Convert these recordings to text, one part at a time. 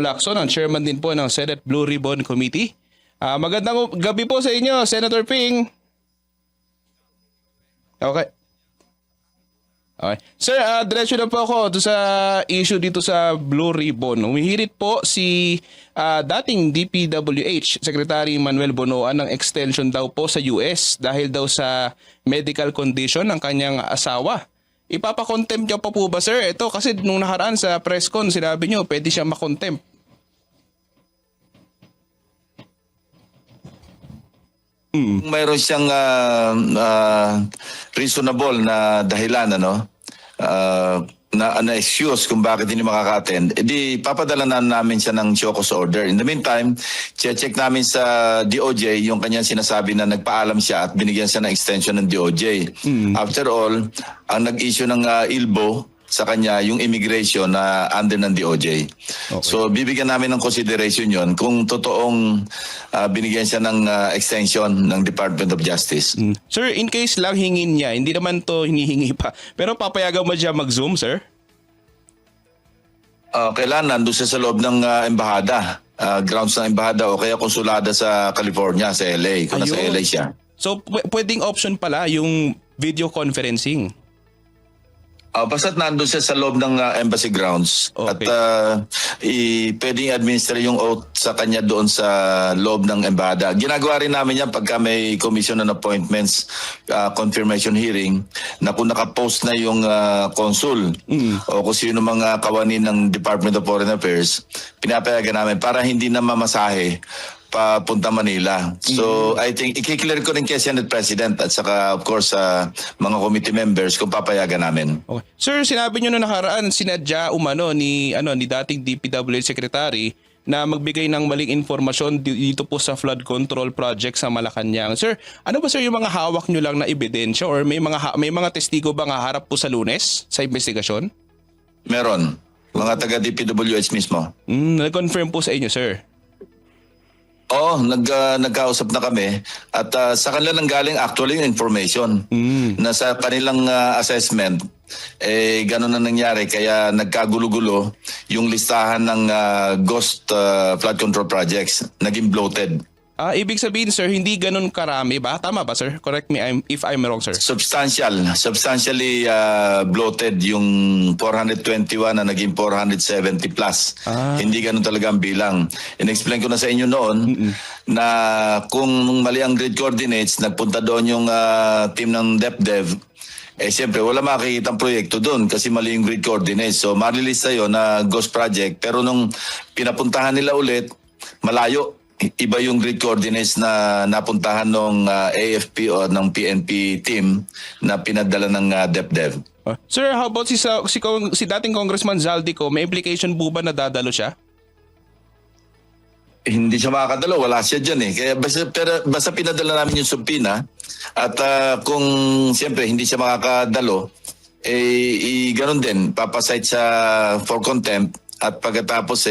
Lacson, ang chairman din po ng Senate Blue Ribbon Committee. Magandang gabi po sa inyo, Senator Ping. Okay. Okay. Sir, diretso na po ako sa issue dito sa Blue Ribbon. Umihirit po si dating DPWH Secretary Manuel Bonoan ng extension daw po sa US dahil daw sa medical condition ng kanyang asawa. Ipapakontempt niyo pa po ba, sir? Ito kasi nung nakaraan sa press con, sinabi niyo pwede siya makontempt. Mayroon siyang reasonable na dahilan na excuse kung bakit hindi makaka-attend, edi papadala na namin siya ng show cause order. In the meantime, check namin sa DOJ yung kanyang sinasabi na nagpaalam siya at binigyan siya ng extension ng DOJ. After all, ang nag-issue ng ILBO sa kanya yung immigration na under ng DOJ. Okay. So bibigyan namin ng consideration yon kung totoong binigyan siya ng extension ng Department of Justice. Sir, in case lang hingin niya, hindi naman to hinihingi pa, pero papayagan mo siya mag-Zoom, sir? Kailangan nandun siya sa loob ng embahada, grounds ng embahada o kaya konsulada sa California, sa LA, kung nasa LA siya. So pwedeng option pala yung video conferencing. Basta't nandun siya sa loob ng embassy grounds. Okay. At pwedeng administer yung oath sa kanya doon sa loob ng embahada. Ginagawa rin namin yan pagka may commission on appointments, confirmation hearing, na kung nakapost na yung consul o kung sino mga kawani ng Department of Foreign Affairs, pinapayagan namin para hindi na mamasahe papunta Manila. So I think i-clear ko rin kay Senate President at saka of course mga committee members kung papayagan namin. Okay. Sir, sinabi niyo na nakaraan sinadya umano ni dating DPWH Secretary na magbigay ng maling informasyon dito po sa flood control project sa Malacanang. Sir, ano ba sir yung mga hawak niyo lang na ebidensya or may mga testigo ba nga harap po sa Lunes sa investigasyon? Meron. Mga taga DPWH mismo. Nag-confirm po sa inyo, sir. Oo, nagkausap na kami at sa kanila nang galing actually yung information na sa kanilang assessment gano'n na nangyari kaya nagkagulo-gulo yung listahan ng ghost flood control projects, naging bloated. Ibig sabihin sir, hindi ganun karami ba? Tama ba sir? Correct me if I'm wrong sir. Substantially bloated yung 421 na naging 470 plus. Hindi ganun talaga ang bilang. In-explain ko na sa inyo noon na kung mali ang grid coordinates, nagpunta doon yung team ng DepDev, siyempre wala makikita ang proyekto doon kasi mali yung grid coordinates. So marilista yun na ghost project pero nung pinapuntahan nila ulit, malayo. Iba yung grid coordinates na napuntahan ng AFP o ng PNP team na pinadala ng DepDev. Sir, how about si dating Congressman Zaldico, may implication po ba na dadalo siya? Hindi siya makakadalo, wala siya dyan eh. Kaya basta pinadala namin yung subpoena at kung siyempre hindi siya makakadalo, ganun din, papasite sa for contempt at pagkatapos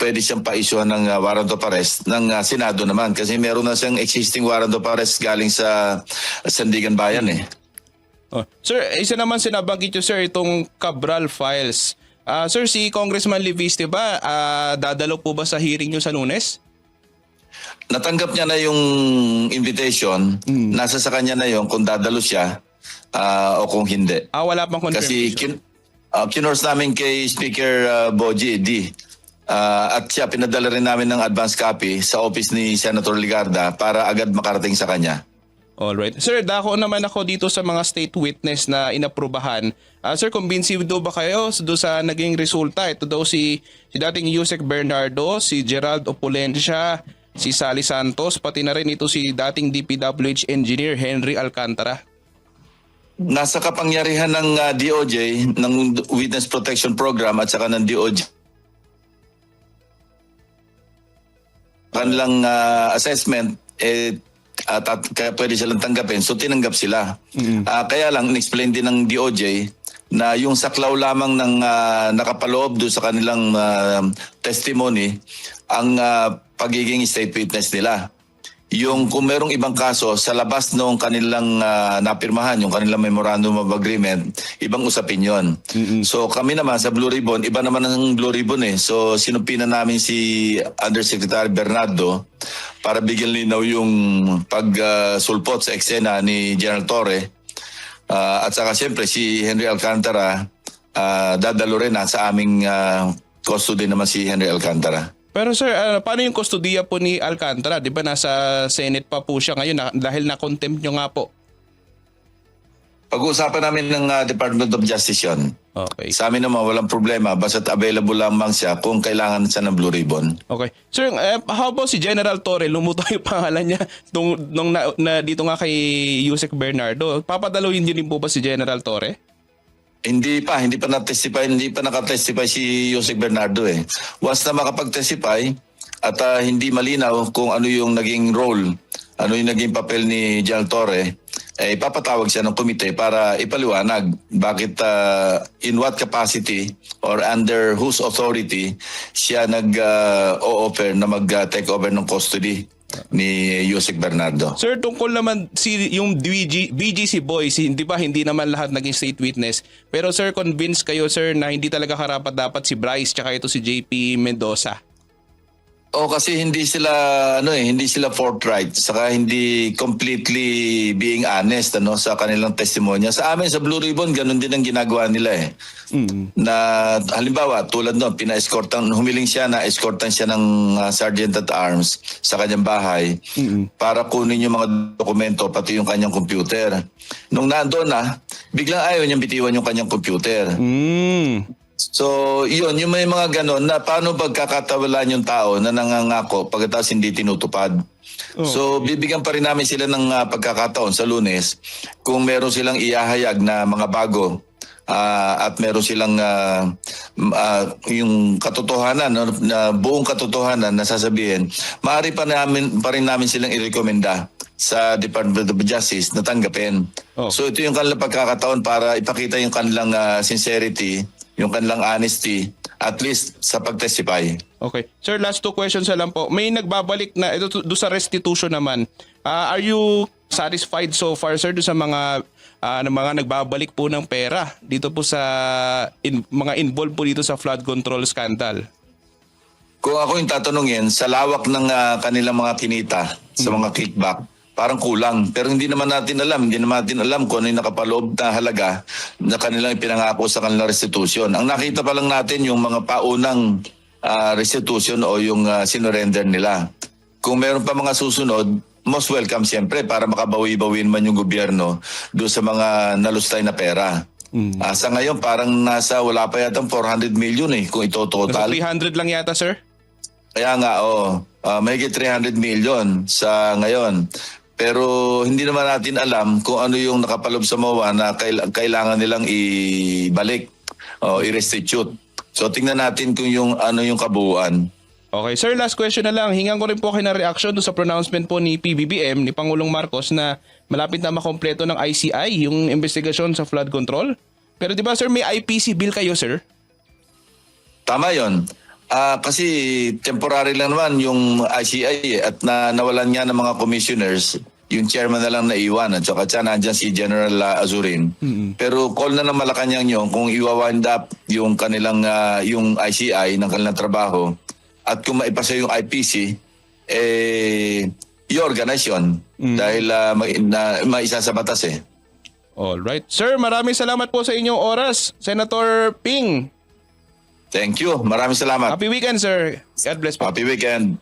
pwede siyang pa-issuehan ng warrant of arrest ng Senado naman kasi meron na siyang existing warrant of arrest galing sa Sandigan Bayan eh. Sir, isa naman sinabanggit nyo sir itong Cabral files. Sir, si Congressman Leviste ba dadalo po ba sa hearing nyo sa Lunes? Natanggap niya na yung invitation, nasa sa kanya na yung kung dadalo siya o kung hindi. Wala pang confirmation. Kasi kinors namin kay Speaker Boji D. At siya pinadala rin namin ng advance copy sa office ni Senator Ligarda para agad makarating sa kanya. Alright. Sir, dako naman ako dito sa mga state witness na inaprubahan. Sir, convinced do ba kayo do sa naging resulta? Ito daw si dating Yusek Bernardo, si Gerald Opulencia, si Sally Santos, pati na rin ito si dating DPWH engineer Henry Alcantara. Nasa kapangyarihan ng DOJ, ng Witness Protection Program at saka ng DOJ, kanilang assessment, kaya pwede silang tanggapin. So tinanggap sila. Kaya lang, in-explain din ng DOJ na yung saklaw lamang ng nakapaloob doon sa kanilang testimony ang pagiging state witness nila. yung kung merong ibang kaso sa labas ng kanilang napirmahan, yung kanilang memorandum of agreement, ibang usapin yon. So kami naman sa Blue Ribbon, iba naman ang Blue Ribbon eh. So sinumpinan namin si Undersecretary Bernardo para bigyan linaw yung pagsulpot sa eksena ni General Torre. At saka siyempre si Henry Alcantara, dadalo rin sa aming custody naman si Henry Alcantara. Pero sir, paano yung kustodiya po ni Alcantara? Di ba nasa Senate pa po siya ngayon dahil na-contempt nyo nga po? Pag-uusapan namin ng Department of Justice yun. Okay. Sa amin naman walang problema basta't available lamang siya kung kailangan siya ng Blue Ribbon. Okay. Sir, how about si General Torre? Lumutang yung pangalan niya nung na dito nga kay Yusek Bernardo. Papadaluin din po ba si General Torre? Hindi pa nakatestify si Yusek Bernardo eh. Once na makapag-testify at hindi malinaw kung ano yung naging role, ano yung naging papel ni General Torre, ipapatawag siya ng komite para ipaliwanag bakit in what capacity or under whose authority siya nag-o-offer na mag-take over ng custody ni Yusek Bernardo. Sir, tungkol naman yung BGC boys, hindi naman lahat naging state witness. Pero sir, convinced kayo sir na hindi talaga karapat dapat si Bryce tsaka ito si JP Mendoza? Kasi hindi sila forthright, saka hindi completely being honest sa kanilang testimonya. Sa amin sa Blue Ribbon, ganun din ang ginagawa nila eh. Na halimbawa, tulad noon, humiling siya na escortan siya ng Sergeant at Arms sa kanyang bahay para kunin yung mga dokumento pati yung kanyang computer. Nung nandoon na, biglang ayaw niyang bitiwan yung kanyang computer. So, yun, yung may mga ganon na paano pagkakatawalan yung tao na nangangako pagkatapos hindi tinutupad. So, bibigyan pa rin namin sila ng pagkakataon sa Lunes kung meron silang iahayag na mga bago at meron silang yung katotohanan, na buong katotohanan na sasabihin, maaari pa rin namin silang irekomenda sa Department of Justice na tanggapin. So, ito yung kanilang pagkakataon para ipakita yung kanilang sincerity, yung kanilang honesty, at least sa pag-testify. Okay. Sir, last two questions na lang po. May nagbabalik na, ito do sa restitution naman. Are you satisfied so far, sir, do sa mga nagbabalik po ng pera dito po sa mga involved po dito sa flood control scandal? Kung ako yung tatanungin, sa lawak ng kanilang mga kinita, sa mga kickback, parang kulang. Pero hindi naman natin alam kung ano yung nakapaloob na halaga na kanilang ipinangako sa kanilang restitution. Ang nakita pa lang natin yung mga paunang restitution o yung sinurrender nila. Kung meron pa mga susunod, most welcome siyempre para makabawi-bawin man yung gobyerno doon sa mga nalustay na pera. Sa ngayon, parang wala pa yata 400 million kung ito total. 300 lang yata, sir? Kaya nga, mahigit 300 million sa ngayon. Pero hindi naman natin alam kung ano yung nakapalob sa MOA na kailangan nilang ibalik o i-restitute. So tingnan natin kung ano yung kabuuan. Okay, sir, last question na lang. Hingan ko rin po kayo ng reaction doon sa pronouncement po ni PBBM, ni Pangulong Marcos, na malapit na makompleto ng ICI, yung investigasyon sa flood control. Pero di ba, sir, may IPC bill kayo, sir? Tama yon. Kasi temporary lang naman yung ICI at nawalan nga ng mga commissioners, yung chairman na lang naiwan at saka nandiyan si General Azurin. Pero call na ng Malacanang yun kung iwawind up yung kanilang yung ICI ng kanilang trabaho at kung maipasa yung IPC, i-organize yun dahil maisa sa batas eh. Alright. Sir, maraming salamat po sa inyong oras, Senator Ping. Thank you. Maraming salamat. Happy weekend, sir. God bless po. Happy weekend.